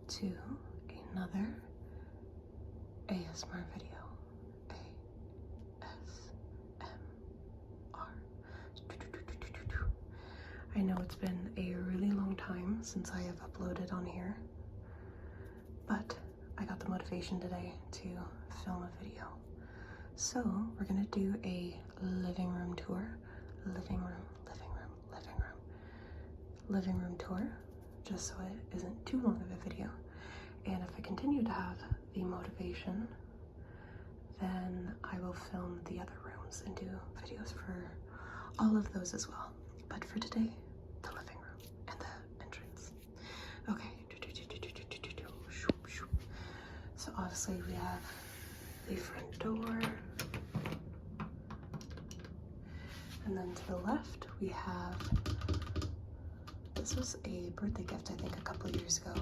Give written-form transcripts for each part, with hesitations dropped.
to another ASMR video. ASMR. I know it's been a really long time since I have uploaded on here, but I got the motivation today to film a video. So we're gonna do a living room tour. Living room tour, just so it isn't too long of a video. And if I continue to have the motivation, then I will film the other rooms and do videos for all of those as well. But for today, the living room and the entrance. Okay. So obviously we have the front door. And then to the left, we have, this was a birthday gift, I think, a couple of years ago.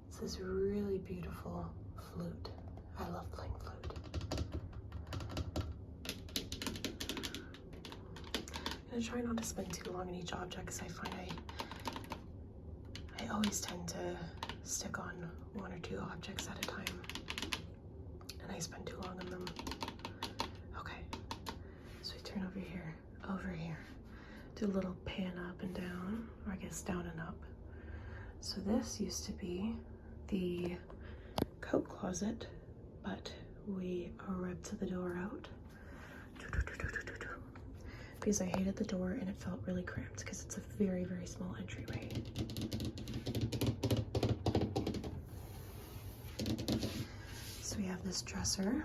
It's this really beautiful flute. I love playing flute. I'm gonna try not to spend too long on each object because I find I always tend to stick on one or two objects at a time, and I spend too long on them. Okay, so we turn over here, do a little pan up and down, or I guess down and up. So this used to be the coat closet, but we ripped the door out because I hated the door and it felt really cramped because it's a very, very small entryway. So we have this dresser.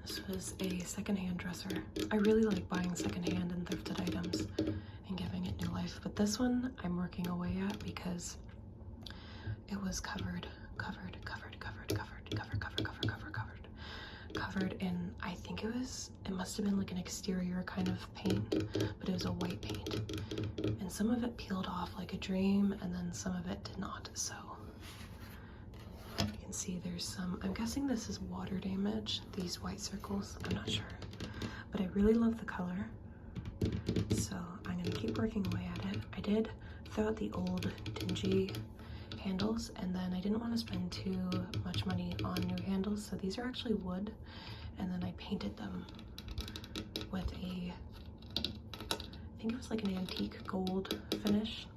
This was a secondhand dresser. I really like buying secondhand and thrifted items and giving it new life, but this one I'm working away at because it was covered in, I think it must have been like an exterior kind of paint, but it was a white paint, and some of it peeled off like a dream and then some of it did not. So you can see there's some, I'm guessing this is water damage, these white circles, I'm not sure, but I really love the color, so I'm gonna keep working away at it. I did throw out the old dingy handles, and then I didn't want to spend too much money on new handles, so these are actually wood, and then I painted them with I think it was like an antique gold finish.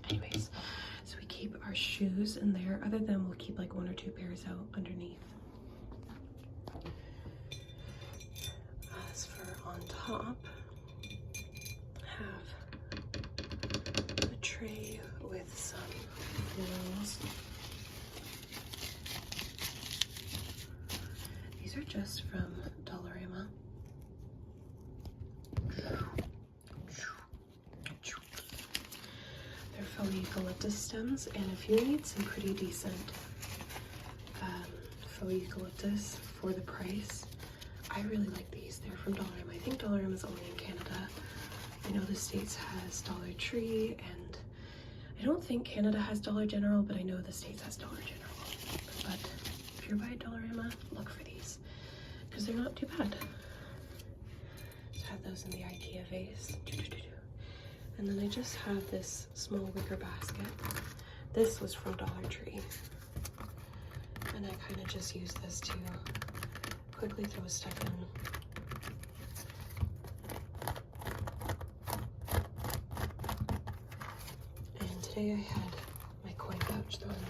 Anyways, so we keep our shoes in there. Other than we'll keep like one or two pairs out underneath. As for on top, have a tray with some florals. These are just from Dollarama. They're faux eucalyptus stems, and if you need some pretty decent faux eucalyptus for the price, I really like these. They're from Dollarama. I think Dollarama is only in Canada. I know the States has Dollar Tree, and I don't think Canada has Dollar General, but I know the States has Dollar General. But if you're by Dollarama, look for these because they're not too bad. Just have those in the IKEA vase. And then I just have this small wicker basket. This was from Dollar Tree. And I kind of just use this to quickly throw stuff in. And today I had my coin pouch thrown in there.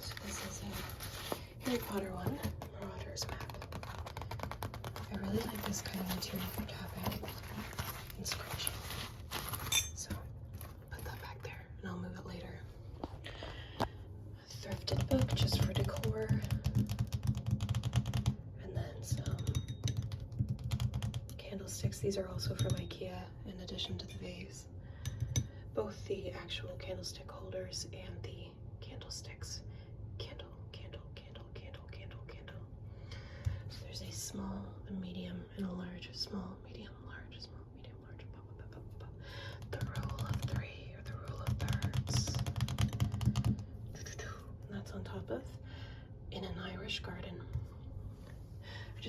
So this is a Harry Potter one, Marauder's map. I really like this kind of material for tapping and scratching. So put that back there and I'll move it later. A thrifted book just for decor. And then some candlesticks. These are also from IKEA in addition to the vase. Both the actual candlestick holders and the candlesticks. So there's a small, a medium, and a large, small, medium, large, small, medium, large,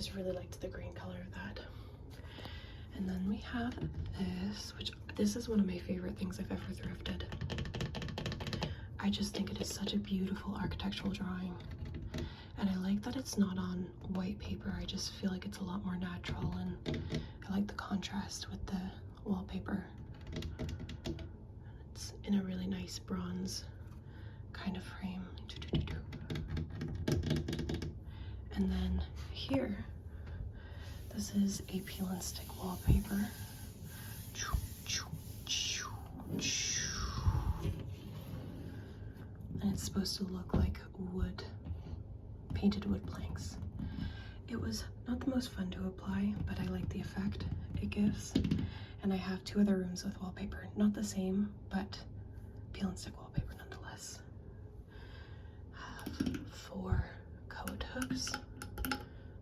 just really liked the green color of that. And then we have this, which this is one of my favorite things I've ever thrifted. I just think it is such a beautiful architectural drawing. And I like that it's not on white paper. I just feel like it's a lot more natural, and I like the contrast with the wallpaper. It's in a really nice bronze kind of frame. And then here, this is a peel and stick wallpaper. And it's supposed to look like wood, painted wood planks. It was not the most fun to apply, but I like the effect it gives. And I have 2 other rooms with wallpaper. Not the same, but peel and stick wallpaper nonetheless. I have 4 coat hooks.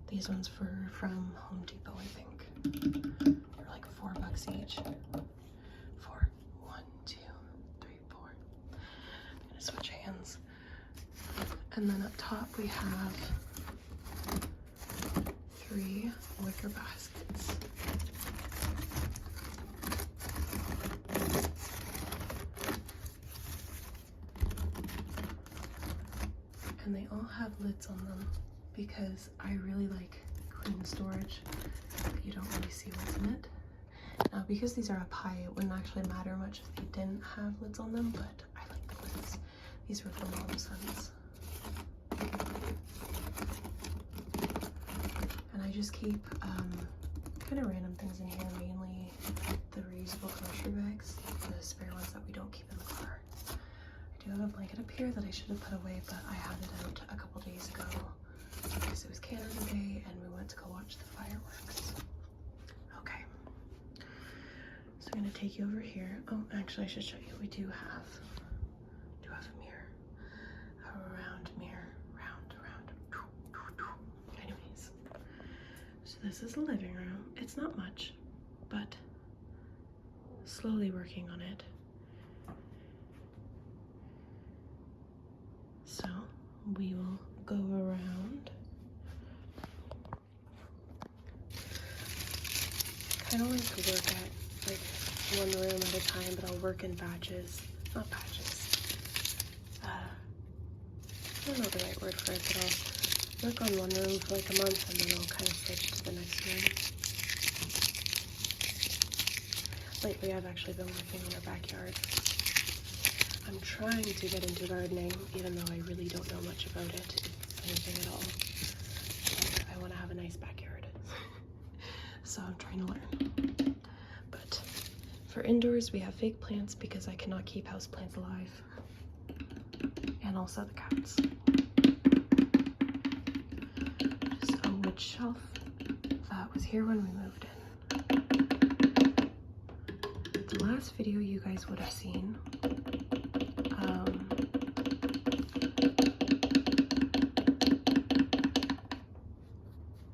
These ones from Home Depot, I think. They're like $4 each. 4. 1, 2, 3, 4. I'm gonna switch hands. And then up top we have 3 wicker baskets. And they all have lids on them because I really like clean storage. You don't really see what's in it. Now, because these are up high, it wouldn't actually matter much if they didn't have lids on them, but I like the lids. These were from Mom's Sons. And I just keep kind of random things in here, mainly the reusable grocery bags, the spare ones that we don't keep in the car. I do have a blanket up here that I should have put away, but I had it out a couple days ago because it was Canada Day and we went to go watch the fireworks. Okay, so I'm gonna take you over here. Oh, actually I should show you. We do have a mirror, a round mirror, round. Anyways, so this is the living room. It's not much, but slowly working on it. So we will go around. I kind of like to work at like one room at a time, but I'll work in batches. Not batches. I don't know the right word for it, but I'll work on one room for like a month and then I'll kind of switch to the next room. Lately I've actually been working on our backyard. I'm trying to get into gardening, even though I really don't know much about it, if anything at all. But I want to have a nice backyard. So I'm trying to learn. But for indoors, we have fake plants because I cannot keep houseplants alive. And also the cats. Just a wood shelf that was here when we moved in. The last video you guys would have seen,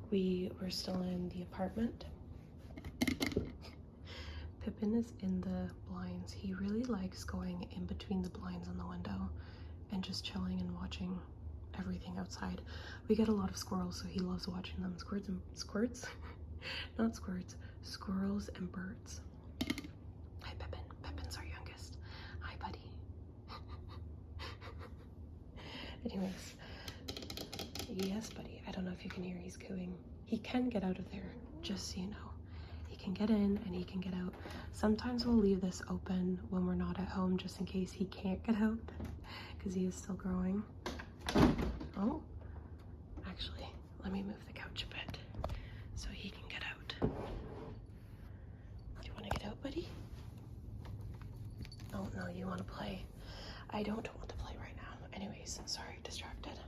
we were still in the apartment. Pippin is in the blinds. He really likes going in between the blinds on the window and just chilling and watching everything outside. We get a lot of squirrels, so he loves watching them. Squirts? Not squirts. Squirrels and birds. Hi, Pippin. Pippin's our youngest. Hi, buddy. Anyways. Yes, buddy. I don't know if you can hear, he's cooing. He can get out of there, just so you know. He can get in and he can get out. Sometimes we'll leave this open when we're not at home, just in case he can't get out, because he is still growing. Oh, actually, let me move the couch a bit so he can get out. Do you want to get out, buddy? Oh, no, you want to play. I don't want to play right now. Anyways, sorry, distracted.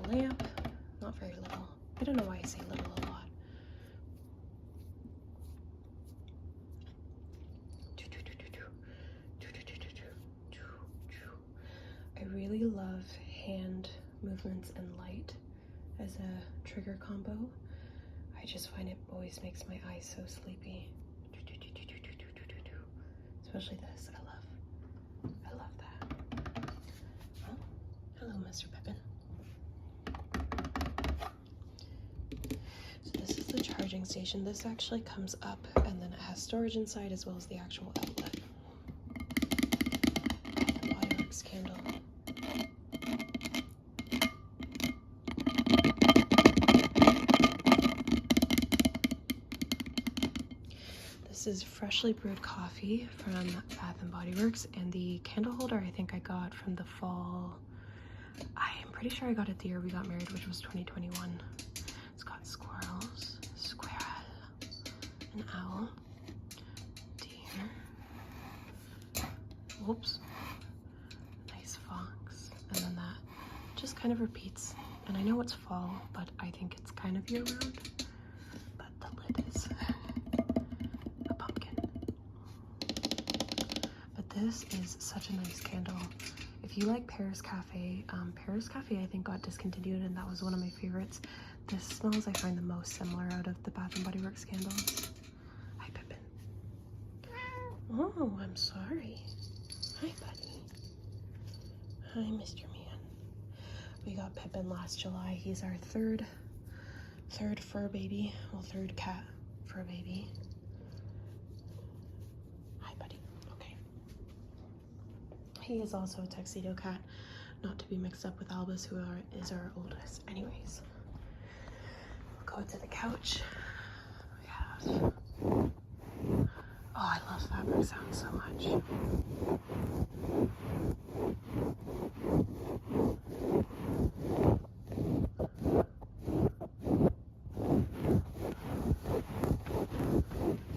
Lamp, not very little. I don't know why I say little a lot. I really love hand movements and light as a trigger combo. I just find it always makes my eyes so sleepy. Especially this. I love that. Oh, Hello, Mr. Pippin. So this is the charging station. This actually comes up and then it has storage inside as well as the actual outlet. The Body Works candle. This is freshly brewed coffee from Bath & Body Works, and the candle holder I think I got from the fall. I am pretty sure I got it the year we got married, which was 2021. It's got squirrels, squirrel, an owl, deer, whoops, nice fox, and then that just kind of repeats. And I know it's fall, but I think it's kind of year-round. But the lid is a pumpkin. But this is such a nice candle. If you like Paris Cafe I think got discontinued, and that was one of my favorites. This smells I find the most similar out of the Bath & Body Works candles. Hi, Pippin. Oh, I'm sorry. Hi, buddy. Hi, Mr. Man. We got Pippin last July. He's our third fur baby. Well, third cat fur baby. Hi, buddy. Okay. He is also a tuxedo cat, not to be mixed up with Albus, who is our oldest. Anyways, we'll go to the couch. We have... Oh, I love fabric sounds so much.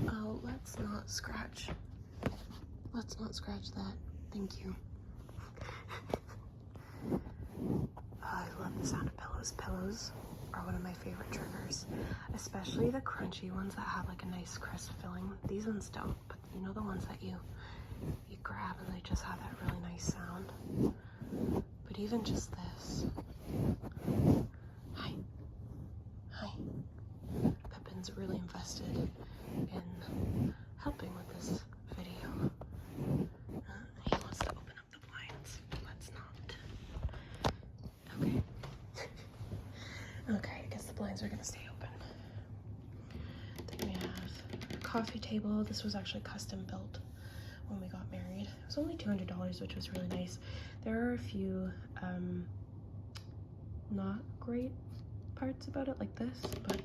Oh, let's not scratch. Let's not scratch that. Thank you. I love the sound of pillows. Pillows are one of my favorite triggers, especially the crunchy ones that have like a nice crisp filling. These ones don't, but you know the ones that you grab and they just have that really nice sound. But even just this. Hi. Hi. Pippin's really invested in helping with this video. He wants to open up the blinds. Let's not. Okay. Okay, I guess the blinds are gonna stay open. Then we have a coffee table. This was actually custom built when we got married. It was only $200, which was really nice. There are a few not great parts about it, like this, but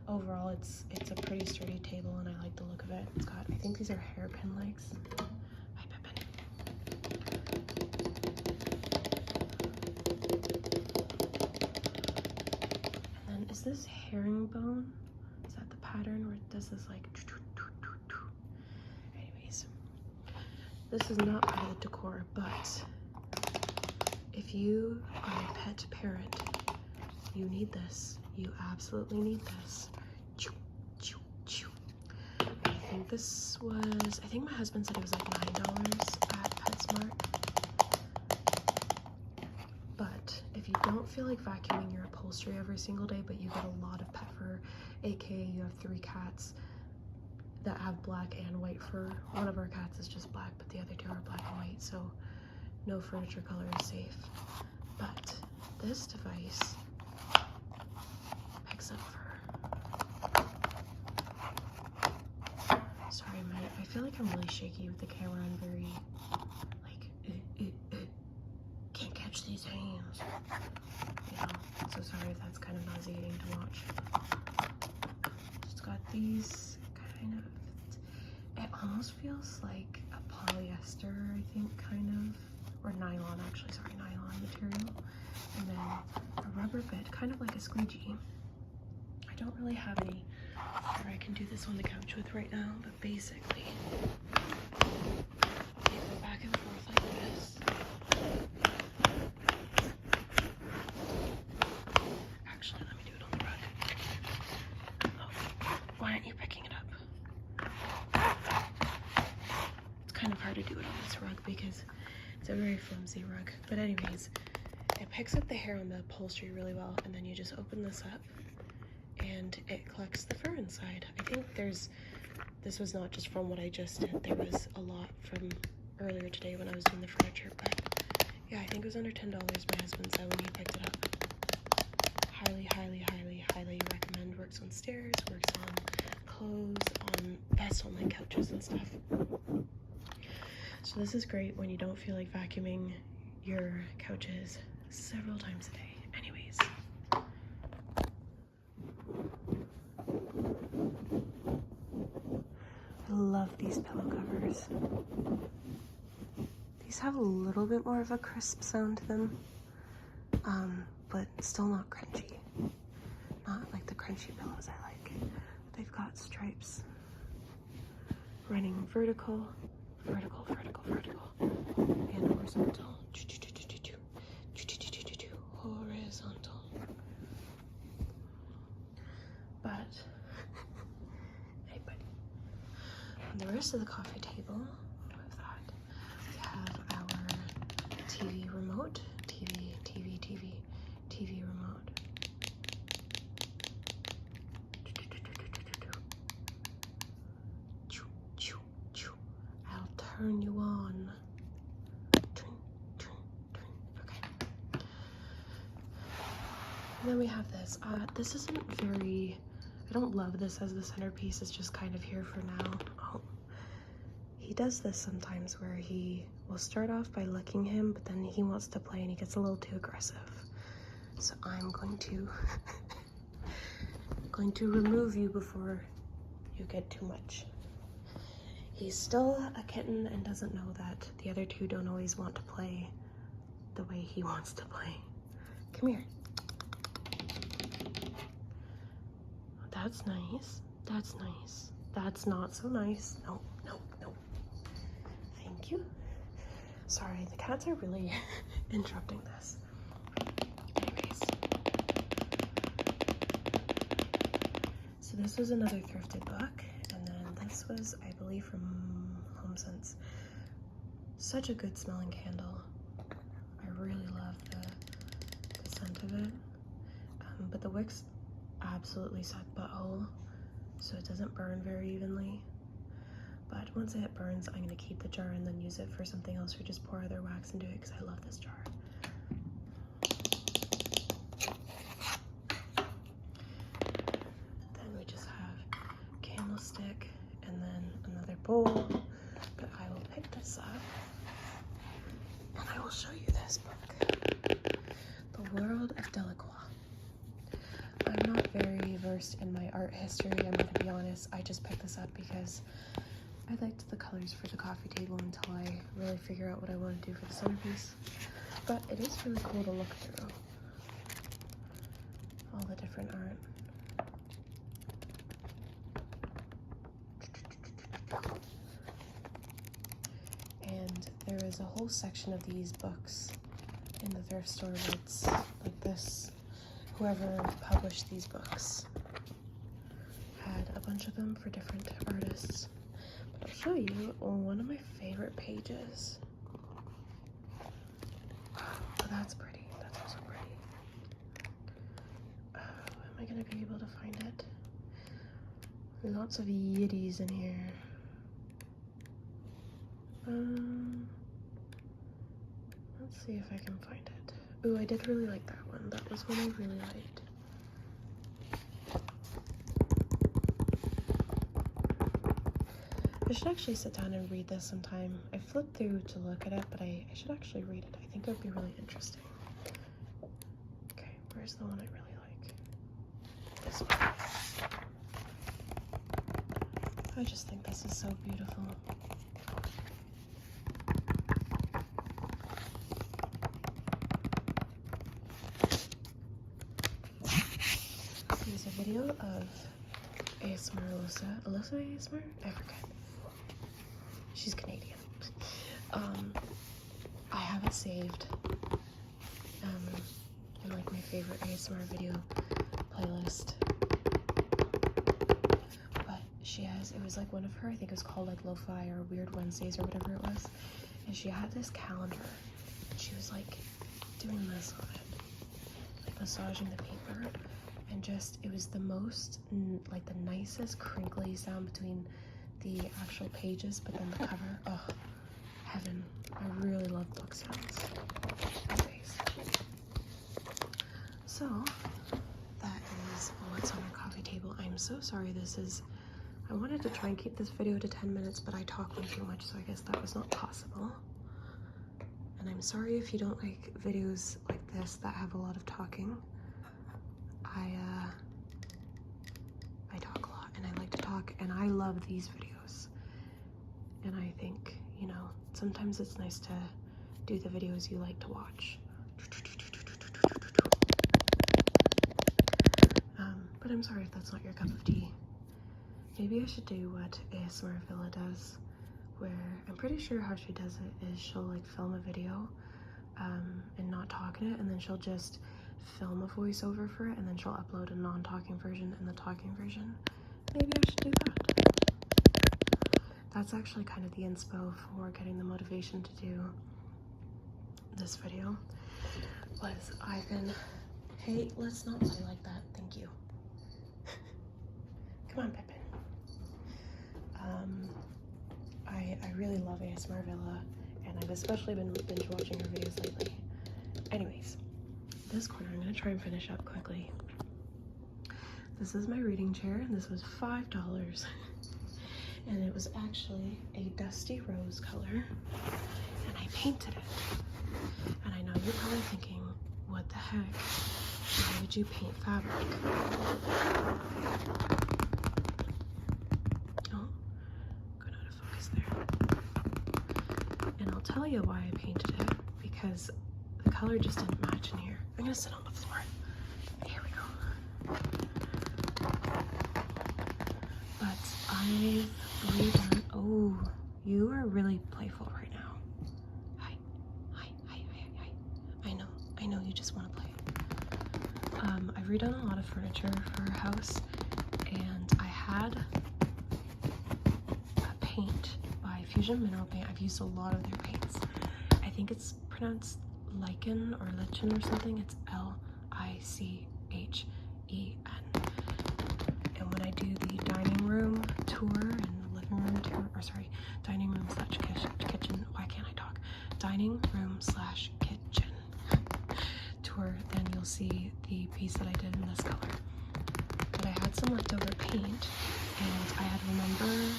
overall it's a pretty sturdy table and I like the look of it. It's got, I think these are hairpin legs. Hi, Pippin. And then is this herringbone? Is that the pattern where it does this like... Anyways, this is not part of the decor, but if you are a pet parent, you need this. You absolutely need this. I think this was, I think my husband said it was like $9 at PetSmart. But if you don't feel like vacuuming your upholstery every single day, but you get a lot of pet fur, aka you have 3 cats that have black and white fur. One of our cats is just black, but the other 2 are black and white, so no furniture color is safe. But this device picks up fur. Sorry, I feel like I'm really shaky with the camera. I'm very, like, can't catch these hands. You know, so sorry if that's kind of nauseating to watch. It's got these kind of, it almost feels like a polyester, I think, kind of, or nylon actually, sorry, nylon material. And then a rubber bit, kind of like a squeegee. I don't really have any where I can do this on the couch with right now, but basically, you go back and forth like this. Actually, let me do it on the rug. Oh, why aren't you picking it up? It's kind of hard to do it on this rug because it's a very flimsy rug. But anyways, it picks up the hair on the upholstery really well, and then you just open this up and it collects the fur inside. I think this was not just from what I just did, there was a lot from earlier today when I was doing the furniture, but Yeah, I think it was under $10. My husband said when he picked it up. Highly, highly, highly, highly recommend. Works on stairs, works on clothes, best on like couches and stuff. So this is great when you don't feel like vacuuming your couches several times a day. Anyways. I love these pillow covers. These have a little bit more of a crisp sound to them, but still not crunchy. Not like the crunchy pillows I like. They've got stripes running vertical, vertical, vertical, vertical, and horizontal. Horizontal. But, hey buddy. On the rest of the coffee table, with that, we have our TV remote. TV remote. I'll turn you on. Turn. Okay. And then we have this. This isn't very, I don't love this as the centerpiece. It's just kind of here for now. Oh. He does this sometimes where he will start off by licking him, but then he wants to play and he gets a little too aggressive. So I'm going to remove you before you get too much. He's still a kitten and doesn't know that the other two don't always want to play the way he wants to play. Come here. That's nice. That's nice. That's not so nice. No. Thank you. Sorry, the cats are really interrupting this. Anyways. So this was another thrifted book, and then this was, I believe, from HomeSense. Such a good smelling candle. I really love the scent of it. But the wicks absolutely suck butthole, so it doesn't burn very evenly. But once it burns, I'm going to keep the jar and then use it for something else, or just pour other wax into it because I love this jar. Then we just have candlestick and then another bowl. But I will pick this up and I will show you this book. The World of Delacroix. I'm not very versed in my art history, I'm going to be honest. I just picked this up because I liked the colors for the coffee table until I really figure out what I want to do for the centerpiece. But it is really cool to look through all the different art. And there is a whole section of these books in the thrift store where it's like this. Whoever published these books had a bunch of them for different artists. But I'll show you one of my favorite pages. Oh, that's pretty. That's also pretty. Oh, am I going to be able to find it? Lots of yiddies in here. Let's see if I can find it. Ooh, I did really like that one. That was one I really liked. I should actually sit down and read this sometime. I flipped through to look at it, but I should actually read it. I think it would be really interesting. Okay, where's the one I really like? This one. I just think this is so beautiful. Here's a video of ASMR Alyssa ASMR? I forget. She's Canadian. I have it saved in like my favorite ASMR video playlist. But she has, it was like one of her, I think it was called like Lo-Fi or Weird Wednesdays or whatever it was. And she had this calendar and she was like doing this on it, like massaging the paper. And just, it was the most, like the nicest crinkly sound between the actual pages, but then the cover, oh, heaven. I really love book sounds. Anyways, so that is what's on our coffee table. I'm so sorry I wanted to try and keep this video to 10 minutes, but I talk way too much, so I guess that was not possible. And I'm sorry if you don't like videos like this that have a lot of talking. I talk a lot, and I like to talk, and I love these videos. And I think, you know, sometimes it's nice to do the videos you like to watch. But I'm sorry if that's not your cup of tea. Maybe I should do what ASMR Villa does, where I'm pretty sure how she does it is she'll like film a video and not talk in it, and then she'll just film a voiceover for it, and then she'll upload a non-talking version and the talking version. Maybe I should do that. That's actually kind of the inspo for getting the motivation to do this video. Hey, let's not play like that, thank you. Come on, Pippin. I really love ASMR Villa, and I've especially been binge watching her videos lately. Anyways, this corner I'm gonna try and finish up quickly. This is my reading chair, and this was $5. And it was actually a dusty rose color, and I painted it. And I know you're probably thinking, what the heck? Why would you paint fabric? Oh, got out of focus there. And I'll tell you why I painted it, because the color just didn't match in here. I'm gonna sit on the floor. Here we go. But I've redone. Oh, you are really playful right now. Hi. I know you just want to play. I've redone a lot of furniture for our house, and I had a paint by Fusion Mineral Paint. I've used a lot of their paints. I think it's pronounced lichen or lichen or something. It's Lichen. And when I do the dining room tour and the living room tour, or sorry, dining room slash kitchen, why can't I talk? Dining room slash kitchen tour, then you'll see the piece that I did in this color. But I had some leftover paint, and I had remember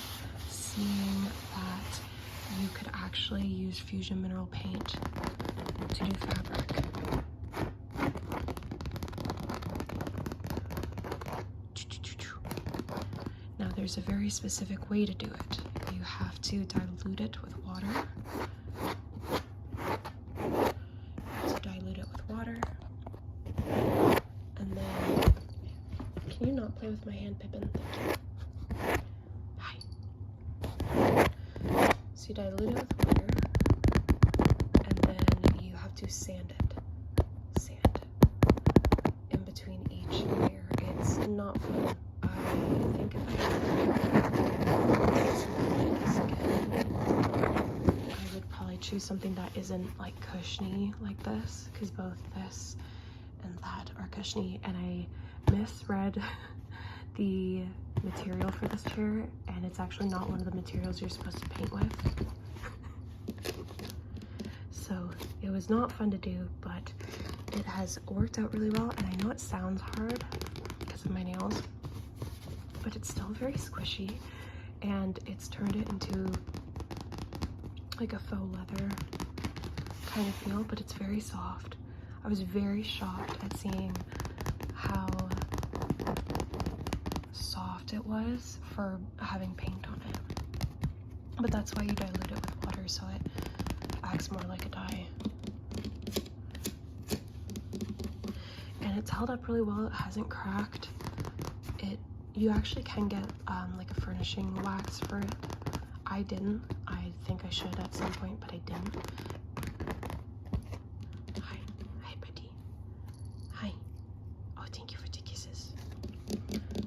seeing that you could actually use Fusion Mineral Paint to do fabric. Now there's a very specific way to do it. You have to dilute it with water. And then, can you not play with my hand, Pippin? Thank you. Hi. So you dilute it with water, and then you have to sand it. Sand in between each layer. It's not fun. I think if I would probably choose something that isn't like cushiony like this, because both this and that are cushiony, and I misread the material for this chair, and it's actually not one of the materials you're supposed to paint with. So it was not fun to do, but it has worked out really well, and I know it sounds hard because of my nails, but it's still very squishy, and it's turned it into like a faux leather kind of feel, but it's very soft. I was very shocked at seeing how soft it was for having paint on it. But that's why you dilute it with water, so it acts more like a dye. And it's held up really well. It hasn't cracked. You actually can get like a furnishing wax for it. I didn't. I think I should at some point, but I didn't. Hi, buddy. Hi. Oh, thank you for the kisses.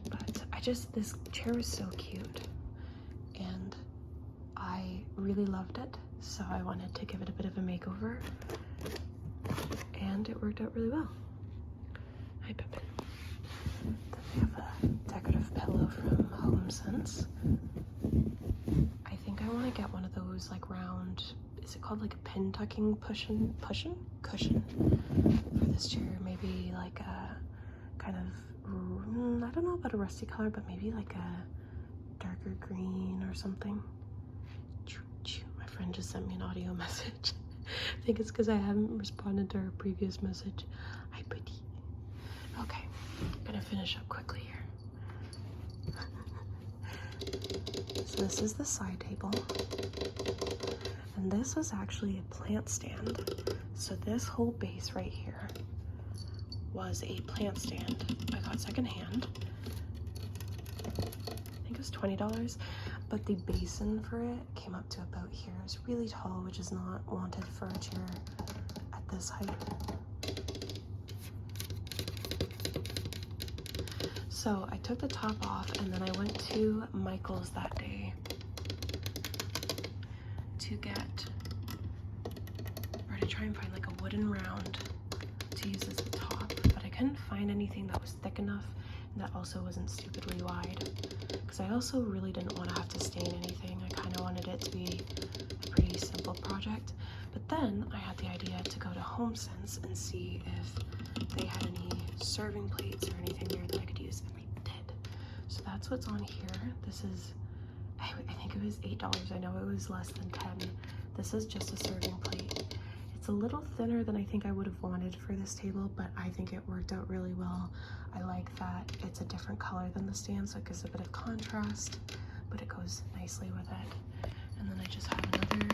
But this chair is so cute, and I really loved it, so I wanted to give it a bit of a makeover, and it worked out really well. Hi, Pippin. Then we have a decorative pillow from Home Sense. I think I want to get one of those like round is it called, like a pin tucking cushion for this chair. Maybe like a kind of, I don't know about a rusty color, but maybe like a darker green or something. My friend just sent me an audio message. I think it's because I haven't responded to her previous message. Hi, pretty. Okay, I'm gonna finish up quickly here. So this is the side table, and this was actually a plant stand. So this whole base right here was a plant stand I got secondhand. I think it was $20, but the basin for it came up to about here. It's really tall, which is not wanted for a chair at this height. So I took the top off, and then I went to Michael's that day to try and find like a wooden round to use as the top, but I couldn't find anything that was thick enough and that also wasn't stupidly wide, because I also really didn't want to have to stain anything. I kind of wanted it to be a pretty simple project. But then I had the idea to go to HomeSense and see if they had any serving plates or anything there that I could use, and they did. So that's what's on here. This is, I think it was $8. I know it was less than 10. This is just a serving plate. It's a little thinner than I think I would have wanted for this table, but I think it worked out really well. I like that it's a different color than the stand, so it gives a bit of contrast, but it goes nicely with it. And then I just have another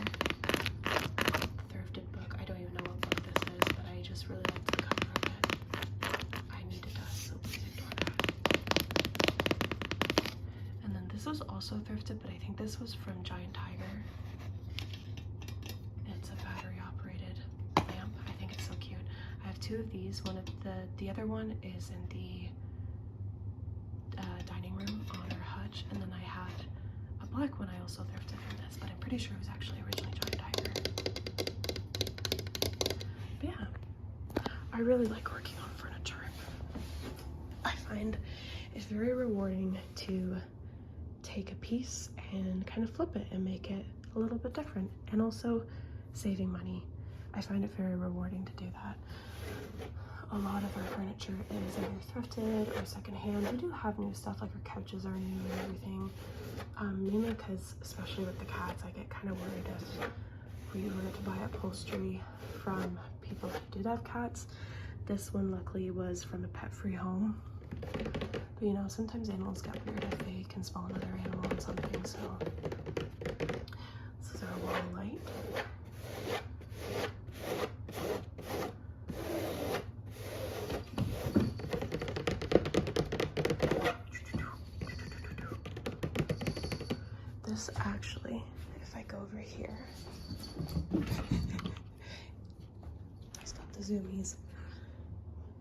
thrifted book. I don't even know what book this is, but I just really liked the cover of it. I need to dust, so please ignore that. And then this was also thrifted, but I think this was from Giant Tiger. It's a battery operated lamp. I think it's so cute. I have two of these. One of the other one is in the dining room on our hutch, and then I have a black one I also thrifted from this, but I'm pretty sure it was actually originally Giant Tiger. But yeah, I really like working on furniture. I find it's very rewarding to take a piece and kind of flip it and make it a little bit different, and also saving money. I find it very rewarding to do that. A lot of our furniture is either thrifted or secondhand. We do have new stuff, like our couches are new and everything. Mainly because, especially with the cats, I get kind of worried if we were to buy upholstery from people who did have cats. This one luckily was from a pet-free home. But you know, sometimes animals get weird if they can smell another animal and something, so this is our wall light. This actually, if I go over here, I stopped the zoomies.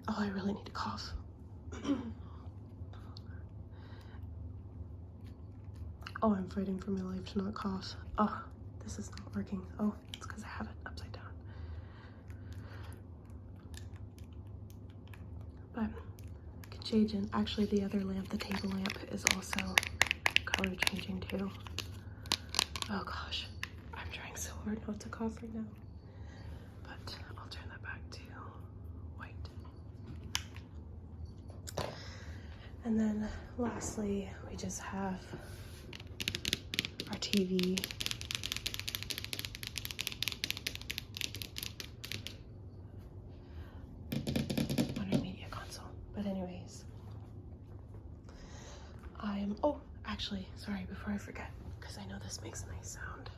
Oh, I really need to cough. Oh, I'm fighting for my life to not cough. Oh, this is not working. Oh, it's because I have it upside down. But I can change it. Actually, the other lamp, the table lamp, is also color changing too. Oh gosh, I'm trying so hard not to cough right now. But I'll turn that back to white. And then lastly, we just have our TV. On our media console. But anyways, oh, actually, sorry, before I forget, because I know this makes a nice sound.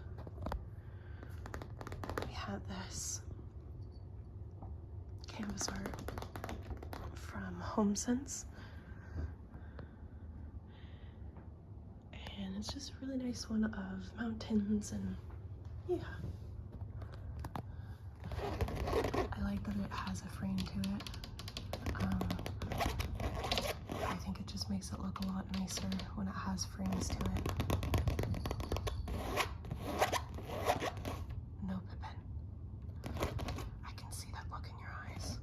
We have this canvas art from HomeSense. And it's just a really nice one of mountains, and yeah. I like that it has a frame to it. I think it just makes it look a lot nicer when it has frames to it. No, Pippin. I can see that look in your eyes.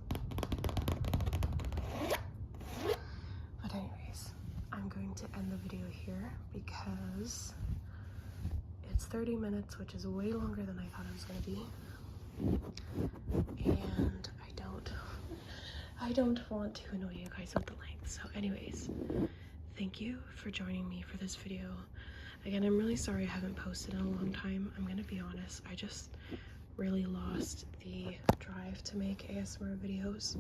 But anyways, I'm going to end the video here because it it's 30 minutes, which is way longer than I thought it was going to be. And I don't want to annoy you guys with the length. So anyways, thank you for joining me for this video. Again, I'm really sorry I haven't posted in a long time. I'm gonna be honest, I just really lost the drive to make ASMR videos.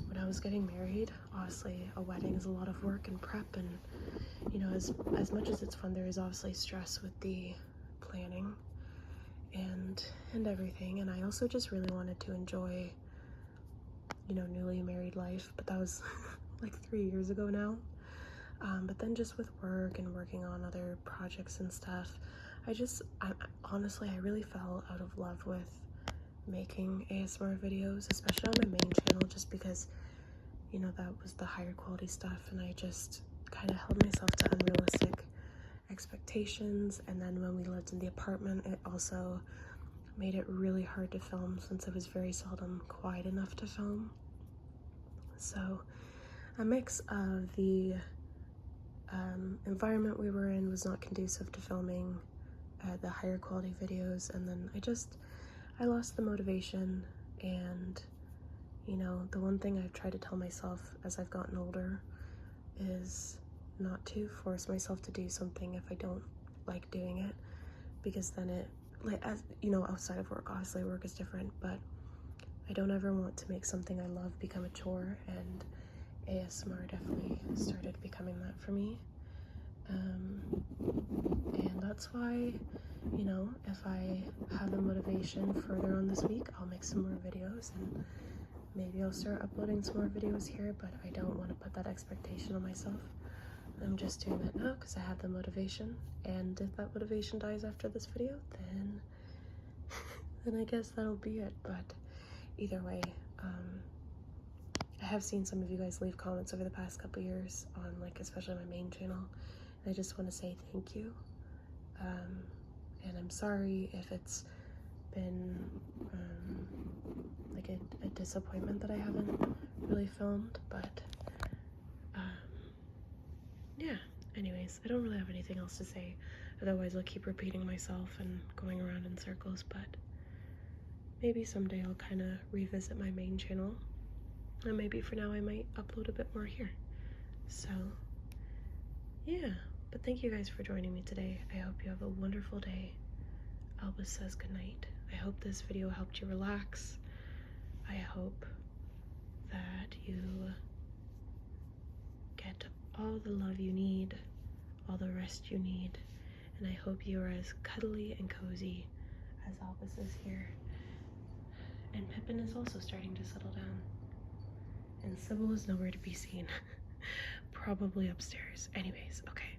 When I was getting married, obviously a wedding is a lot of work and prep, and you know, as much as it's fun, there is obviously stress with the planning and everything. And I also just really wanted to enjoy, you know, newly married life, but that was like 3 years ago now. But then just with work and working on other projects and stuff, honestly, I really fell out of love with making ASMR videos, especially on my main channel, just because, you know, that was the higher quality stuff, and I just kind of held myself to unrealistic expectations. And then when we lived in the apartment, it also made it really hard to film since it was very seldom quiet enough to film. So a mix of the environment we were in was not conducive to filming the higher quality videos, and then I lost the motivation. And you know, the one thing I've tried to tell myself as I've gotten older is not to force myself to do something if I don't like doing it, because then it, like, as you know, outside of work, obviously work is different, but I don't ever want to make something I love become a chore, and ASMR definitely started becoming that for me. And that's why, you know, if I have the motivation further on this week, I'll make some more videos, and maybe I'll start uploading some more videos here, but I don't want to put that expectation on myself. I'm just doing that now because I have the motivation, and if that motivation dies after this video, then I guess that'll be it. But either way, I have seen some of you guys leave comments over the past couple years on, like, especially my main channel, and I just want to say thank you. And I'm sorry if it's been like a disappointment that I haven't really filmed, but yeah, anyways, I don't really have anything else to say, otherwise I'll keep repeating myself and going around in circles. But maybe someday I'll kind of revisit my main channel, and maybe for now I might upload a bit more here. So yeah, but thank you guys for joining me today. I hope you have a wonderful day. Albus says goodnight. I hope this video helped you relax. I hope that you get all the love you need, all the rest you need, and I hope you are as cuddly and cozy as Albus is here. And Pippin is also starting to settle down. And Sybil is nowhere to be seen. Probably upstairs. Anyways, okay.